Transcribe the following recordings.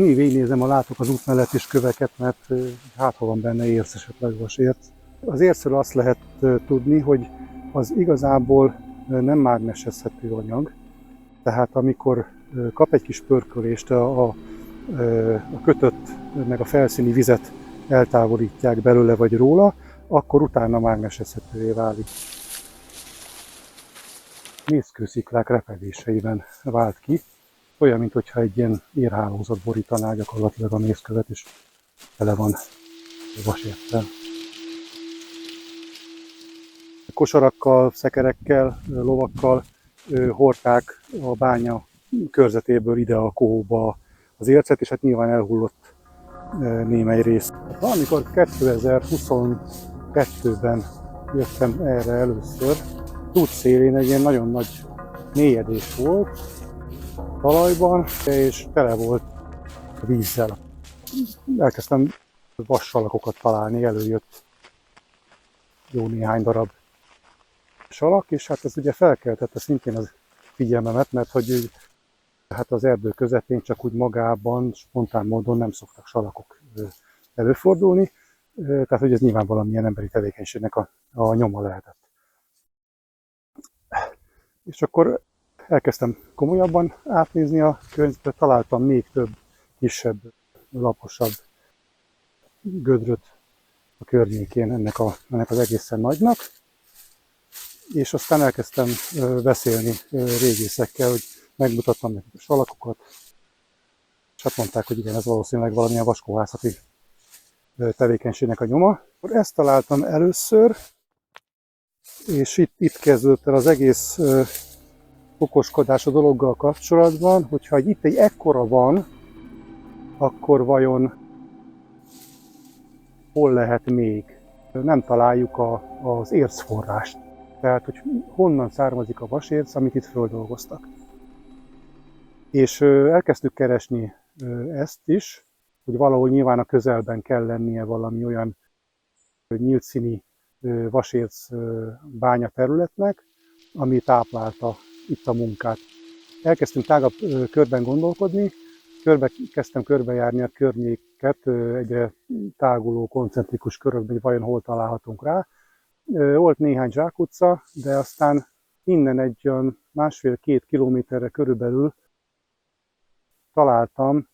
mindig végignézem, látok az út mellett is köveket, mert hát ha van benne érc, esetleg vasérc. Az ércről azt lehet tudni, hogy az igazából nem mágnesezhető anyag, tehát amikor kap egy kis pörkölést, a kötött meg a felszíni vizet eltávolítják belőle vagy róla, akkor utána mágnesezhetővé válik. Mészkősziklák repedéseiben vált ki, olyan, mintha egy ilyen érhálózat borítaná gyakorlatilag a mészkövet, és tele van vasérccel. Kosarakkal, szekerekkel, lovakkal hordták a bánya körzetéből ide a kohóba az ércet, és hát nyilván elhullott némely rész. Valamikor 2022-ben jöttem erre először. Út szélén egy ilyen nagyon nagy mélyedés volt talajban, és tele volt vízzel. Elkezdtem vassalakokat találni, előjött jó néhány darab salak, és hát ez ugye felkeltette szintén az figyelmemet, mert hogy hát az erdő közepén csak úgy magában, spontán módon nem szoktak salakok előfordulni, tehát hogy ez nyilván valamilyen emberi tevékenységnek a nyoma lehetett. És akkor elkezdtem komolyabban átnézni a környezetet, találtam még több kisebb, laposabb gödröt a környékén ennek az egészen nagynak, és aztán elkezdtem beszélni régészekkel, hogy megmutattam nekik a salakokat, és hát mondták, hogy igen, ez valószínűleg valamilyen vaskóhászati tevékenységnek a nyoma. Ezt találtam először, és itt kezdődött el az egész okoskodás a dologgal kapcsolatban, hogyha itt egy ekkora van, akkor vajon hol lehet még? Nem találjuk az ércforrást. Tehát, hogy honnan származik a vasérc, amit itt földolgoztak. És elkezdtük keresni ezt is, hogy valahol nyilván a közelben kell lennie valami olyan nyílt színi vasérc bányaterületnek, ami táplálta itt a munkát. Elkezdtünk tágabb körben gondolkodni, kezdtem körbejárni a környéket, egyre táguló koncentrikus körökben, hogy vajon hol találhatunk rá. Volt néhány zsákutca, de aztán innen egy olyan 1,5-2 kilométerre körülbelül találtam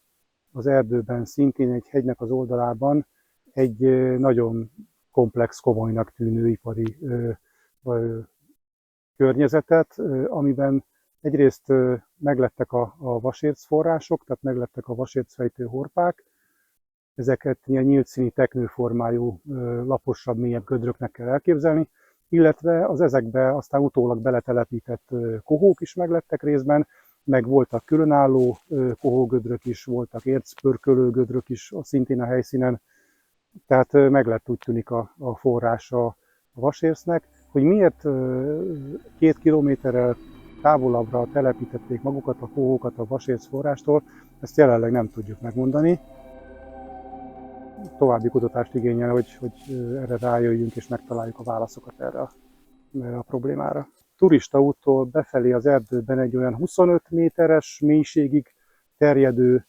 az erdőben, szintén egy hegynek az oldalában egy nagyon komplex, komolynak tűnő ipari környezetet, amiben egyrészt meglettek a vasérc források, tehát meglettek a vasércfejtő horpák, ezeket ilyen nyílt színi teknőformájú, laposabb, mélyebb gödröknek kell elképzelni, illetve az ezekbe aztán utólag beletelepített kohók is meglettek részben, meg voltak különálló kohógödrök is, voltak ércpörkölő gödrök is szintén a helyszínen, tehát meglett úgy tűnik a forrása a vasércnek. Hogy miért 2 kilométerrel távolabbra telepítették magukat a kohókat a vasérc forrástól, ezt jelenleg nem tudjuk megmondani. További kutatást igényel, hogy erre rájöjjünk és megtaláljuk a válaszokat erre a problémára. Turista úttól befelé az erdőben egy olyan 25 méteres mélységig terjedő,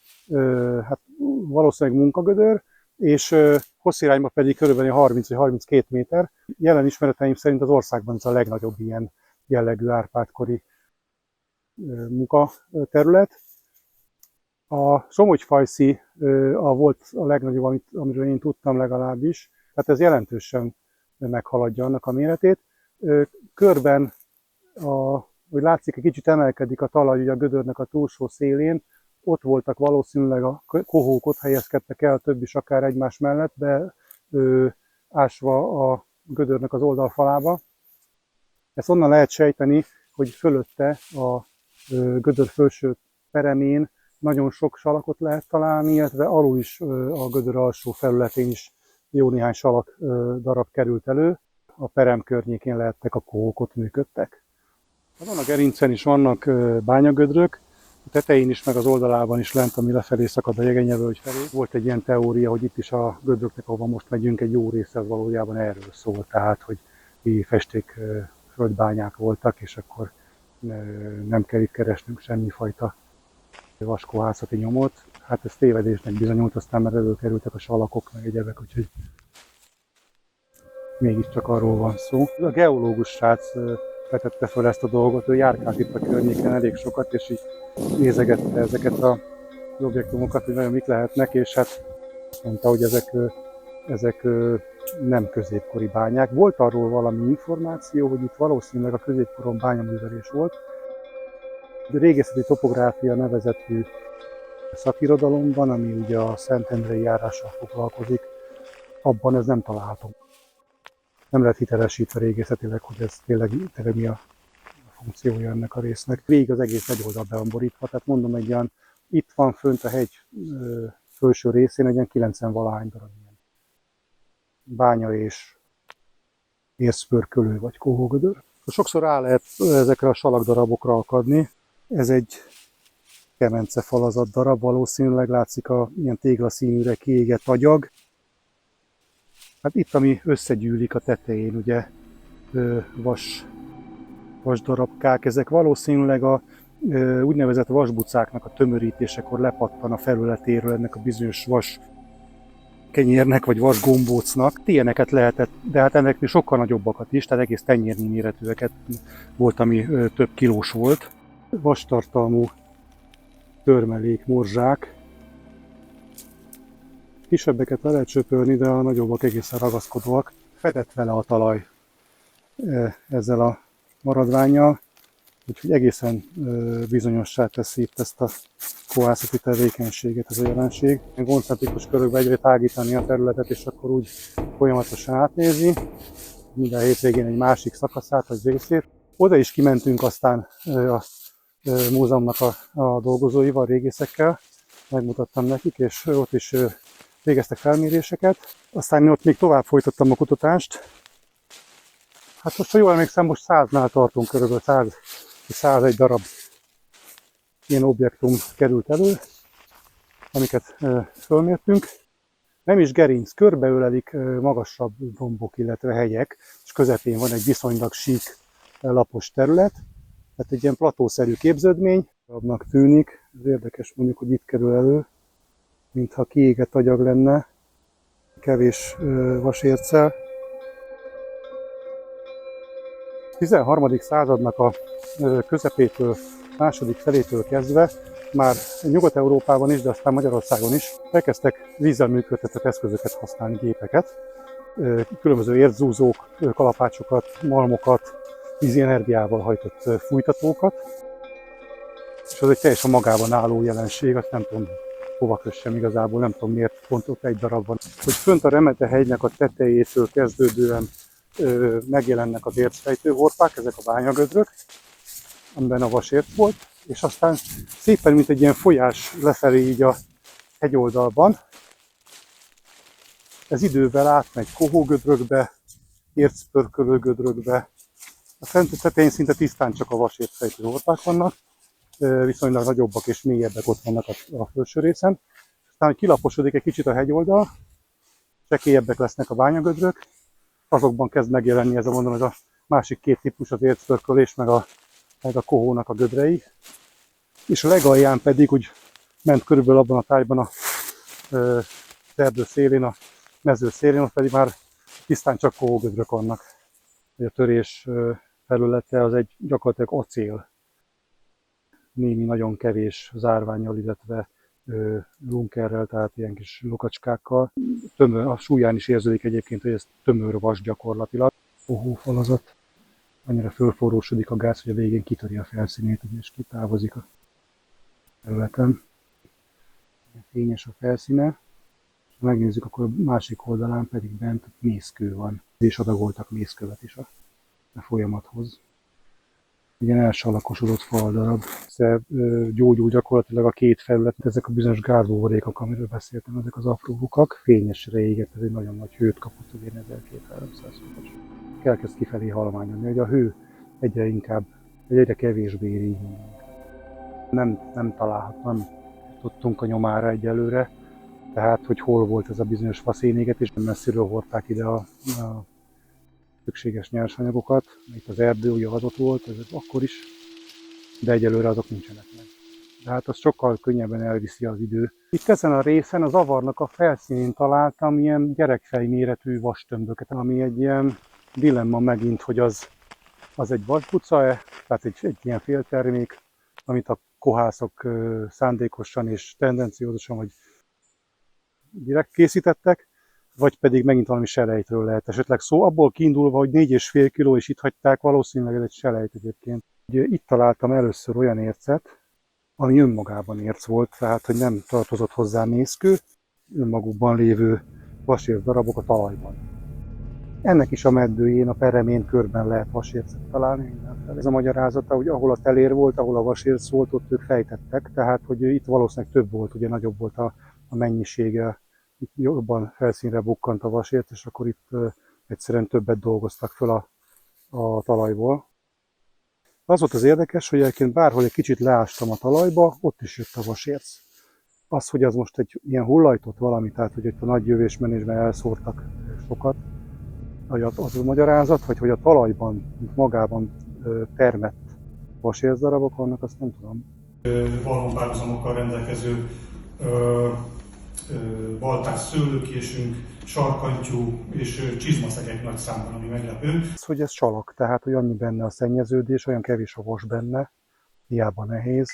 hát valószínűleg munkagödör, és hosszirányba pedig körülbelül 30 vagy 32 méter. Jelen ismereteim szerint az országban ez a legnagyobb ilyen jellegű Árpád-kori munkaterület. A Somogyfajszi volt a legnagyobb, amiről én tudtam legalábbis, tehát ez jelentősen meghaladja annak a méretét. Körben, hogy látszik, egy kicsit emelkedik a talaj ugye a gödörnek a túlsó szélén, ott voltak valószínűleg a kohók, ott helyezkedtek el, több is akár egymás mellett, ásva a gödörnek az oldalfalába. Ezt onnan lehet sejteni, hogy fölötte a gödör felső peremén nagyon sok salakot lehet találni, illetve alul is a gödör alsó felületén is jó néhány salak darab került elő. A perem környékén lehettek a kohók, ott működtek. Azon a gerincen is vannak bányagödrök, a tetején is, meg az oldalában is lent, ami lefelé szakad a Jegenyevölgy felé. Volt egy ilyen teória, hogy itt is a gödröknek, ahova most megyünk, egy jó része az valójában erről szól, tehát, hogy festék földbányák voltak, és akkor nem kell itt keresnünk semmifajta vaskóhászati nyomot. hát ez tévedésnek bizonyult, aztán már előkerültek a salakok, meg egyebek, úgyhogy mégiscsak arról van szó. A geológus srác vetette fel ezt a dolgot, ő járkált itt a környéken elég sokat, és így nézegette ezeket az objektumokat, hogy nagyon mik lehetnek, és hát mondta, hogy ezek nem középkori bányák. Volt arról valami információ, hogy itt valószínűleg a középkoron bányaművelés volt. A régészeti topográfia nevezetű szakirodalomban, ami ugye a Szentendrei járással foglalkozik, abban ez nem található. Nem lehet hitelesítve régészetileg, hogy ez tényleg mi a funkciója ennek a résznek. Végig az egész hegyoldal be van borítva, tehát mondom, egy olyan, itt van fönt a hegy felső részén egy ilyen 90-valahány darab ilyen bánya és érszpörkölő vagy kohógödör. Sokszor rá lehet ezekre a salakdarabokra akadni. Ez egy kemencefalazat darab, valószínűleg látszik a ilyen téglaszínűre kiégett agyag. Hát itt, ami összegyűlik a tetején, ugye vasdarabkák, ezek valószínűleg a úgynevezett vasbucáknak a tömörítésekor lepattan a felületéről ennek a bizonyos vas kenyérnek, vagy vasgombócnak. Ilyeneket lehetett, de hát ennek sokkal nagyobbakat is, tehát egész tenyérnyi méretűeket volt, ami több kilós volt. Vastartalmú törmelék, morzsák. Kisebbeket le lehet söpörni, de a nagyobbak egészen ragaszkodóak. Fedett vele a talaj ezzel a maradvánnyal, úgyhogy egészen bizonyossá teszi itt ezt a kohászati tevékenységet ez a jelenség. Koncentrikus körökbe egyre tágítani a területet, és akkor úgy folyamatosan átnézni. Minden hétvégén egy másik szakaszát, vagy részét. Oda is kimentünk aztán a múzeumnak a dolgozóival, régészekkel, megmutattam nekik, és ott is végeztek felméréseket. Aztán én ott még tovább folytattam a kutatást. Hát most, ha jól emlékszem, most 100-nál tartunk, körülbelül 101 darab ilyen objektum került elő, amiket fölmértünk. Nem is gerinc, körbeölelik magasabb dombok, illetve hegyek, és közepén van egy viszonylag sík, lapos terület. Tehát egy ilyen platószerű képződmény, abnak tűnik. Ez érdekes mondjuk, hogy itt kerül elő, mintha kiégett agyag lenne, kevés vasérccel. 13. századnak a közepétől, második felétől kezdve már Nyugat-Európában is, de aztán Magyarországon is elkezdtek vízzel működtetett eszközöket használni, gépeket. Különböző érdzúzók, kalapácsokat, malmokat, vízi energiával hajtott fújtatókat. És az egy teljesen magában álló jelenség, azt nem tudom hova kössem igazából, nem tudom miért pont ott egy darab van. Hogy fönt a Remete-hegynek a tetejétől kezdődően megjelennek az ércfejtőhorpák, ezek a bányagödrök, amiben a vasérc volt, és aztán szépen, mint egy ilyen folyás lefelé így a hegyoldalban, ez idővel átmegy kohógödrökbe, ércpörkölőgödrökbe. A fent tetején szinte tisztán csak a vasércfejtőhorpák vannak, viszonylag nagyobbak és mélyebbek ott vannak a felső részen. Aztán, hogy kilaposodik egy kicsit a hegyoldal, csekélyebbek lesznek a bányagödrök, azokban kezd megjelenni ez a, mondom, ez a másik két típus, az ércpörkölés, meg a kohónak a gödrei. És a legalján pedig úgy ment körülbelül abban a tájban a erdő szélén, a mező szélén, ott pedig már tisztán csak kohógödrök vannak. A törés felülete az egy gyakorlatilag acél. Némi nagyon kevés zárvánnyal, illetve lunkerrel, tehát ilyen kis lukacskákkal. Tömör, a súlyán is érződik egyébként, hogy ez tömör vas gyakorlatilag. Kohófalazat. Annyira fölforrósodik a gáz, hogy a végén kitöri a felszínét, és kitávozik a területen. Fényes a felszíne. Ha megnézzük, akkor a másik oldalán pedig bent mészkő van. És adagoltak mészkövet is a folyamathoz. Igen, elsalakosodott faldarab. Gyógyul gyakorlatilag a két felület, ezek a bizonyos gázbuborékok, amiről beszéltem, ezek az apró lukak. Fényesre égett, ez egy nagyon nagy hőt kapott az én 1200 fokas. Elkezd kifelé halványodni, hogy a hő egyre kevésbé éri. Nem tudtunk a nyomára egyelőre, tehát hogy hol volt ez a bizonyos faszénégetés, messziről hordták ide a szükséges nyersanyagokat. Itt az erdő ugye adott volt, ez akkor is, de egyelőre azok nincsenek meg. tehát az sokkal könnyebben elviszi az idő. Itt ezen a részen az avarnak a felszínén találtam ilyen gyerekfej méretű vastömböket, ami egy ilyen dilemma megint, hogy az egy vasbuca-e, tehát egy ilyen féltermék, amit a kohászok szándékosan és tendenciózusan vagy direkt készítettek, vagy pedig megint valami selejtről lehet esetleg szó. Abból kiindulva, hogy 4,5 kg is itt hagyták, valószínűleg ez egy selejt egyébként. Ugye, itt találtam először olyan ércet, ami önmagában érc volt, tehát hogy nem tartozott hozzá mészkő, önmagukban lévő vasérc darabok a talajban. Ennek is a meddőjén, a peremén körben lehet vasércet találni mindenféle. Ez a magyarázata, hogy ahol a telér volt, ahol a vasérc volt, ott ők fejtettek, tehát hogy itt valószínűleg több volt, ugye nagyobb volt a mennyisége, itt jobban felszínre bukkant a vasérc, és akkor itt egyszerűen többet dolgoztak föl a talajból. Az volt az érdekes, hogy egyébként bárhol egy kicsit leástam a talajba, ott is jött a vasérc. Az, hogy az most egy ilyen hullajtott valami, tehát hogy itt a nagy jövésmenésben elszórtak sokat, az a magyarázat, vagy hogy a talajban, magában termett vasércdarabok vannak, azt nem tudom. Valópárhuzamokkal rendelkező baltás szőlőkésünk, sarkantyú és csizmaszegek nagy számban, ami meglepő. Az, hogy ez csalak, tehát hogy annyi benne a szennyeződés, olyan kevés a vas benne, hiába nehéz.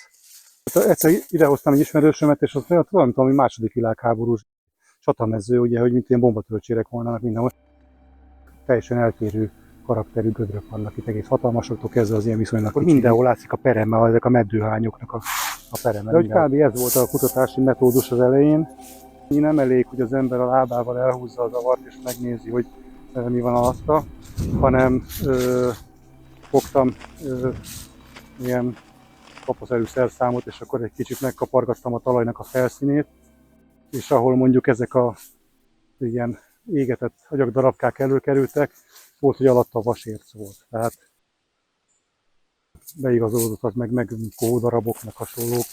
Egyszer idehoztam egy ismerősömet, és az olyan, mint valami második világháborús csatamező, ugye, hogy mint ilyen bombatölcsérek volnának mindenhol. Teljesen eltérő karakterű gödrök vannak itt, egész hatalmasoktól kezdve az ilyen viszonylag kicsi. Mindenhol látszik a pereme, ezek a meddőhányoknak a pereme. De hogy kb. Ez volt a kutatási metódus az elején. Nem elég, hogy az ember a lábával elhúzza az avart és megnézi, hogy mi van alatta, hanem fogtam ilyen kaposzerű szerszámot, és akkor egy kicsit megkapargattam a talajnak a felszínét, és ahol mondjuk ezek a ilyen égetett agyagdarabkák előkerültek, volt, hogy alatta vasérc volt. Tehát beigazolódott az meg kódaraboknak hasonlók,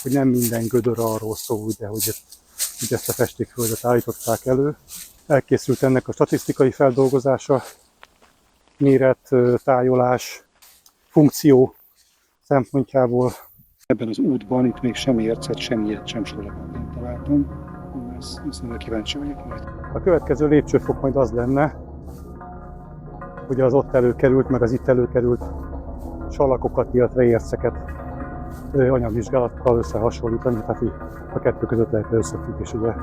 hogy nem minden gödör arról szól, de hogy ezt a festékföldet állították elő. Elkészült ennek a statisztikai feldolgozása, méret, tájolás, funkció szempontjából. Ebben az útban itt még semmi ércet, semmiet sem sorolban nem találtam. Ezt viszonylag kíváncsi vagyok majd. A következő lépcsőfok majd az lenne, hogy az ott előkerült, meg az itt előkerült salakokat, illetve érceket anyagvizsgálattal összehasonlítani, tehát a kettő között lehet összefüggés, ugye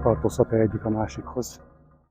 tartozhat egyik a másikhoz.